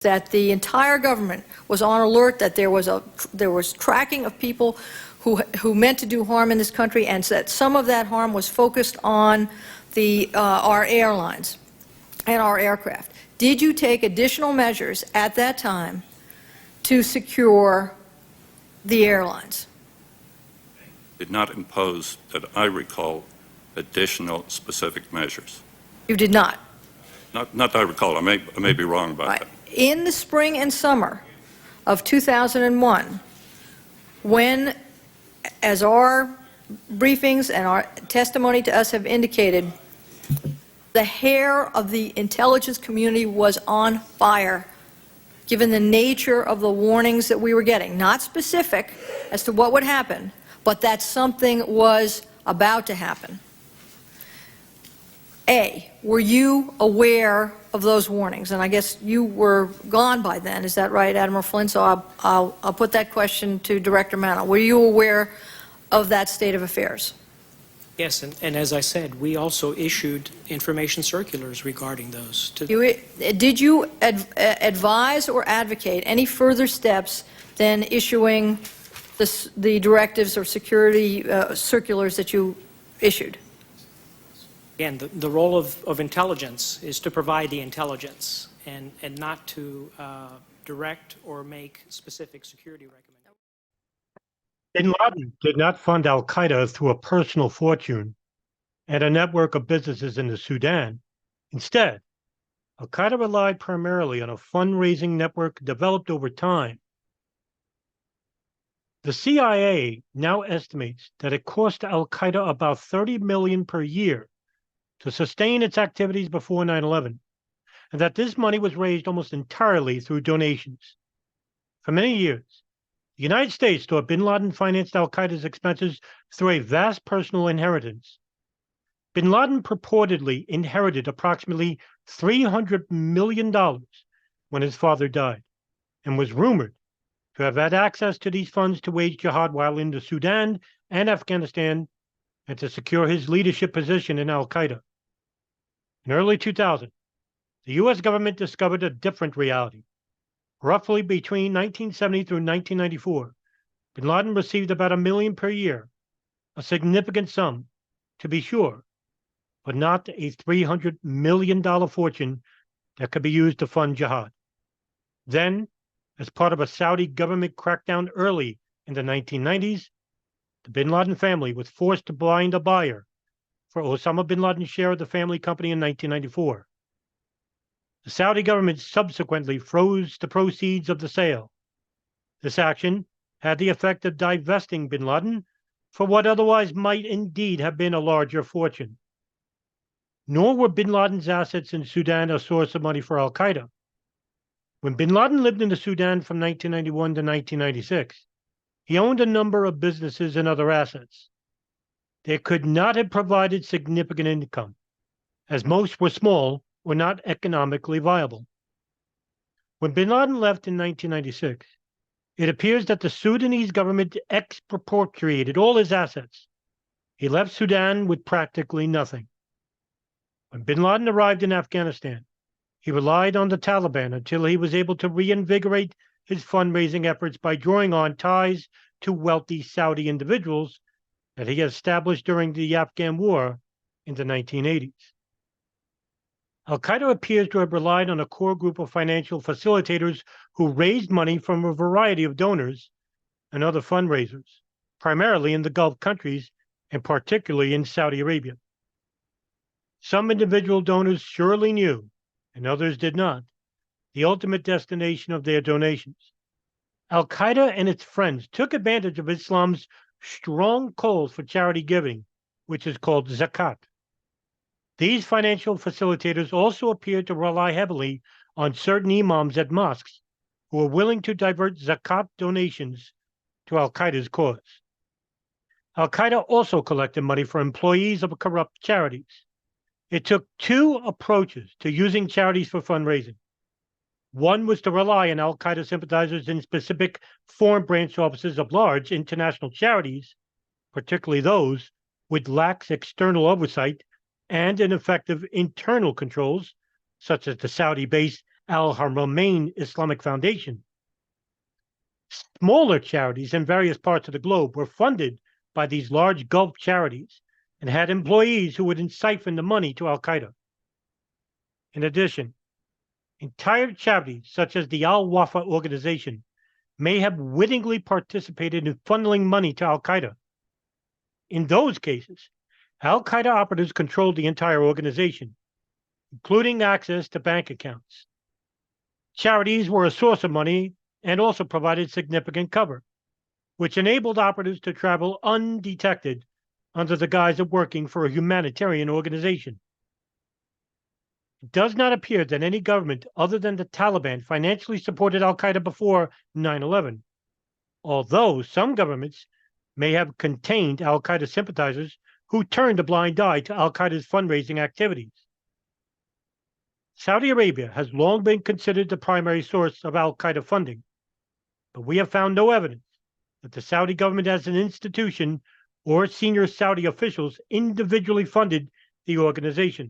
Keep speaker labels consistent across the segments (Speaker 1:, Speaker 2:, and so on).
Speaker 1: that the entire government was on alert that there was tracking of people who meant to do harm in this country, and that some of that harm was focused on our airlines and our aircraft. Did you take additional measures at that time to secure the airlines?
Speaker 2: Did not impose, that I recall, additional specific measures.
Speaker 1: You did not?
Speaker 2: Not that I recall. I may be wrong about that.
Speaker 1: In the spring and summer of 2001, when, as our briefings and our testimony to us have indicated, the hair of the intelligence community was on fire, given the nature of the warnings that we were getting. Not specific as to what would happen, but that something was about to happen. A, were you aware of those warnings? And I guess you were gone by then, is that right, Admiral Flynn? So I'll put that question to Director Mano. Were you aware of that state of affairs?
Speaker 3: Yes, and as I said, we also issued information circulars regarding those.
Speaker 1: Did you advise or advocate any further steps than issuing the directives or security circulars that you issued?
Speaker 3: Again, the role of intelligence is to provide the intelligence and not to direct or make specific security recommendations.
Speaker 4: Bin Laden did not fund al-Qaeda through a personal fortune and a network of businesses in the Sudan. Instead, al-Qaeda relied primarily on a fundraising network developed over time. The CIA now estimates that it cost al-Qaeda about $30 million per year to sustain its activities before 9/11, and that this money was raised almost entirely through donations. For many years, the United States thought bin Laden financed al-Qaeda's expenses through a vast personal inheritance. Bin Laden purportedly inherited approximately $300 million when his father died, and was rumored to have had access to these funds to wage jihad while in the Sudan and Afghanistan, and to secure his leadership position in al-Qaeda. In early 2000, the U.S. government discovered a different reality. Roughly between 1970 through 1994, bin Laden received about $1 million per year, a significant sum, to be sure, but not a $300 million fortune that could be used to fund jihad. Then, as part of a Saudi government crackdown early in the 1990s, the bin Laden family was forced to find a buyer for Osama bin Laden's share of the family company in 1994. The Saudi government subsequently froze the proceeds of the sale. This action had the effect of divesting bin Laden for what otherwise might indeed have been a larger fortune. Nor were bin Laden's assets in Sudan a source of money for al-Qaeda. When bin Laden lived in the Sudan from 1991 to 1996, he owned a number of businesses and other assets. They could not have provided significant income, as most were small or not economically viable. When bin Laden left in 1996, it appears that the Sudanese government expropriated all his assets. He left Sudan with practically nothing. When bin Laden arrived in Afghanistan, he relied on the Taliban until he was able to reinvigorate his fundraising efforts by drawing on ties to wealthy Saudi individuals that he established during the Afghan war in the 1980s. Al-Qaeda appears to have relied on a core group of financial facilitators who raised money from a variety of donors and other fundraisers, primarily in the Gulf countries and particularly in Saudi Arabia. Some individual donors surely knew, and others did not, the ultimate destination of their donations. Al-Qaeda and its friends took advantage of Islam's strong calls for charity giving, which is called zakat. These financial facilitators also appeared to rely heavily on certain imams at mosques who were willing to divert zakat donations to al-Qaeda's cause. Al-Qaeda also collected money for employees of corrupt charities. It took two approaches to using charities for fundraising. One was to rely on al-Qaeda sympathizers in specific foreign branch offices of large international charities, particularly those with lax external oversight and ineffective internal controls, such as the Saudi-based Al-Haramain Islamic Foundation. Smaller charities in various parts of the globe were funded by these large Gulf charities and had employees who would siphon the money to Al-Qaeda. In addition, entire charities such as the Al-Wafa organization may have wittingly participated in funneling money to Al-Qaeda. In those cases, Al-Qaeda operatives controlled the entire organization, including access to bank accounts. Charities were a source of money and also provided significant cover, which enabled operatives to travel undetected under the guise of working for a humanitarian organization. It does not appear that any government other than the Taliban financially supported Al-Qaeda before 9/11, although some governments may have contained Al-Qaeda sympathizers who turned a blind eye to Al-Qaeda's fundraising activities. Saudi Arabia has long been considered the primary source of Al-Qaeda funding, but we have found no evidence that the Saudi government as an institution or senior Saudi officials individually funded the organization.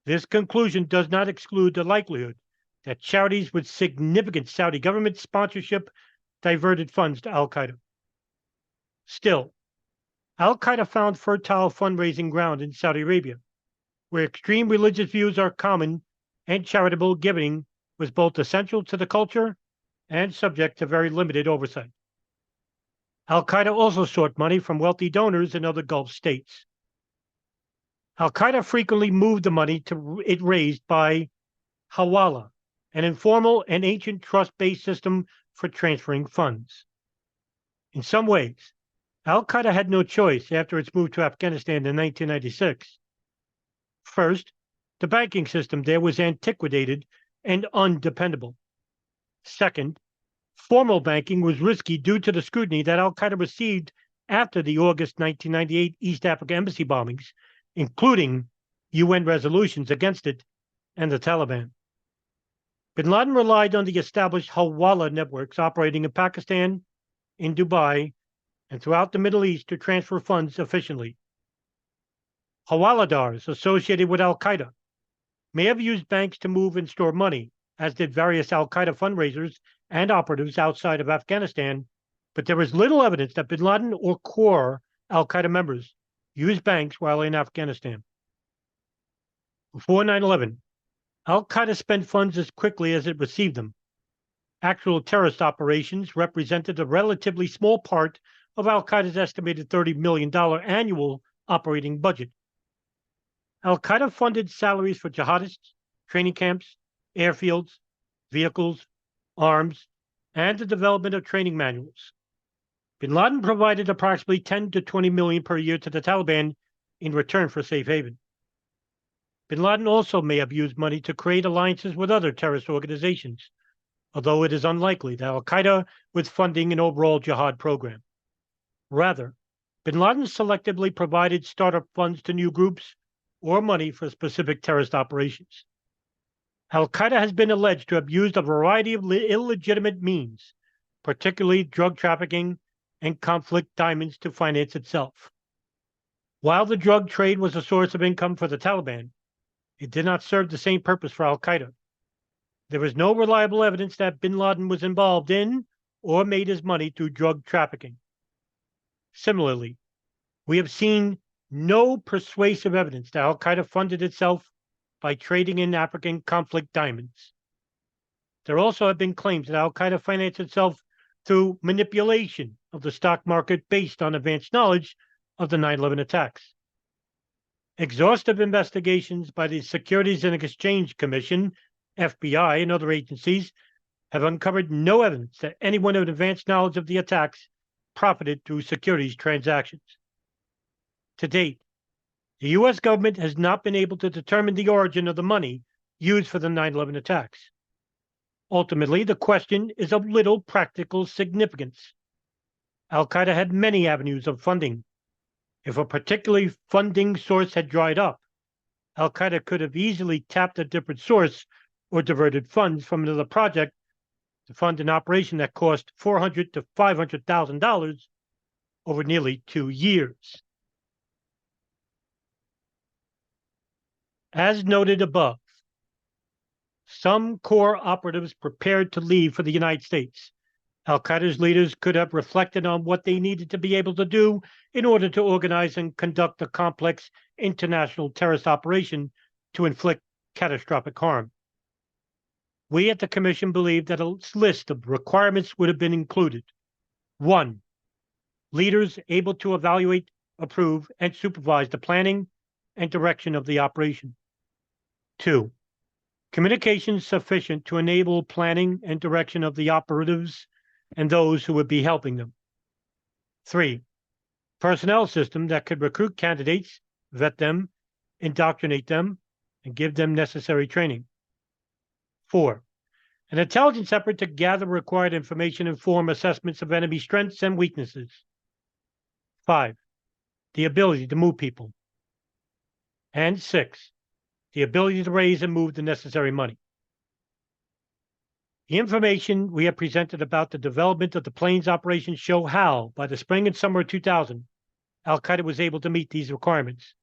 Speaker 4: This conclusion does not exclude the likelihood that charities with significant Saudi government sponsorship diverted funds to Al-Qaeda. Still, Al-Qaeda found fertile fundraising ground in Saudi Arabia, where extreme religious views are common and charitable giving was both essential to the culture and subject to very limited oversight. Al-Qaeda also sought money from wealthy donors in other Gulf states. Al-Qaeda frequently moved the money it raised by hawala, an informal and ancient trust-based system for transferring funds. In some ways, Al-Qaeda had no choice after its move to Afghanistan in 1996. First, the banking system there was antiquated and undependable. Second, formal banking was risky due to the scrutiny that Al-Qaeda received after the August 1998 East Africa embassy bombings, including UN resolutions against it and the Taliban. Bin Laden relied on the established hawala networks operating in Pakistan, in Dubai, and throughout the Middle East to transfer funds efficiently. Hawaladars associated with Al-Qaeda may have used banks to move and store money, as did various Al-Qaeda fundraisers and operatives outside of Afghanistan, but there is little evidence that bin Laden or core Al-Qaeda members used banks while in Afghanistan. Before 9/11, Al-Qaeda spent funds as quickly as it received them. Actual terrorist operations represented a relatively small part of Al-Qaeda's estimated $30 million annual operating budget. Al-Qaeda funded salaries for jihadists, training camps, airfields, vehicles, arms, and the development of training manuals. Bin Laden provided approximately 10 to 20 million per year to the Taliban in return for safe haven. Bin Laden also may have used money to create alliances with other terrorist organizations, although it is unlikely that Al-Qaeda was funding an overall jihad program. Rather, bin Laden selectively provided startup funds to new groups or money for specific terrorist operations. Al-Qaeda has been alleged to have used a variety of illegitimate means, particularly drug trafficking and conflict diamonds, to finance itself. While the drug trade was a source of income for the Taliban, it did not serve the same purpose for Al-Qaeda. There is no reliable evidence that bin Laden was involved in or made his money through drug trafficking. Similarly, we have seen no persuasive evidence that Al-Qaeda funded itself by trading in African conflict diamonds. There also have been claims that Al-Qaeda financed itself through manipulation of the stock market based on advanced knowledge of the 9/11 attacks. Exhaustive investigations by the Securities and Exchange Commission, FBI, and other agencies have uncovered no evidence that anyone with advanced knowledge of the attacks profited through securities transactions. To date, the U.S. government has not been able to determine the origin of the money used for the 9/11 attacks. Ultimately, the question is of little practical significance. Al-Qaeda had many avenues of funding. If a particular funding source had dried up, Al-Qaeda could have easily tapped a different source or diverted funds from another project to fund an operation that cost $400,000 to $500,000 over nearly 2 years. As noted above, some core operatives prepared to leave for the United States. Al-Qaeda's leaders could have reflected on what they needed to be able to do in order to organize and conduct a complex international terrorist operation to inflict catastrophic harm. We at the Commission believe that a list of requirements would have been included. 1. Leaders able to evaluate, approve, and supervise the planning and direction of the operation. 2. Communications sufficient to enable planning and direction of the operatives and those who would be helping them. 3. Personnel system that could recruit candidates, vet them, indoctrinate them, and give them necessary training. 4. An intelligence effort to gather required information and form assessments of enemy strengths and weaknesses. 5. The ability to move people. And 6. The ability to raise and move the necessary money. The information we have presented about the development of the planes operations show how, by the spring and summer of 2000, Al-Qaeda was able to meet these requirements.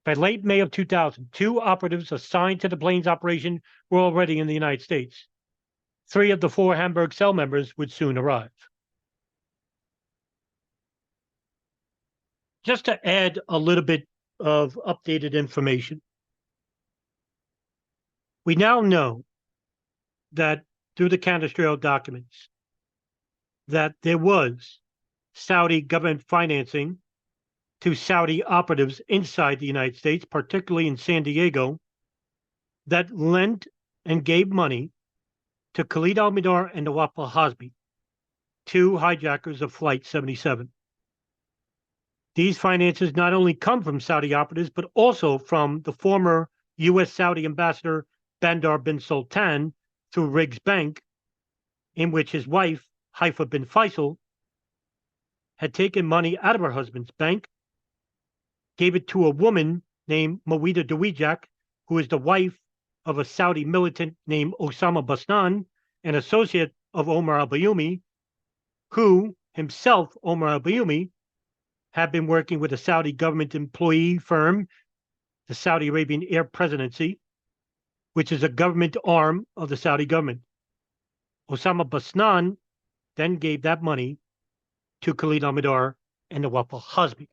Speaker 4: By late May of 2000, 2 operatives assigned to the planes operation were already in the United States. 3 of the 4 Hamburg cell members would soon arrive. Just to add a little bit of updated information, we now know that through the Candistrail documents that there was Saudi government financing to Saudi operatives inside the United States, particularly in San Diego, that lent and gave money to Khalid al-Mihdhar and Nawaf al-Hazmi, 2 hijackers of Flight 77. These finances not only come from Saudi operatives, but also from the former U.S. Saudi ambassador Bandar bin Sultan through Riggs Bank, in which his wife, Haifa bin Faisal, had taken money out of her husband's bank, gave it to a woman named Mawida Dawijak, who is the wife of a Saudi militant named Osama Basnan, an associate of Omar al-Bayoumi, who himself, Omar al-Bayoumi, had been working with a Saudi government employee firm, the Saudi Arabian Air Presidency, which is a government arm of the Saudi government. Osama Basnan then gave that money to Khalid al-Mihdhar and Nawaf al-Hazmi.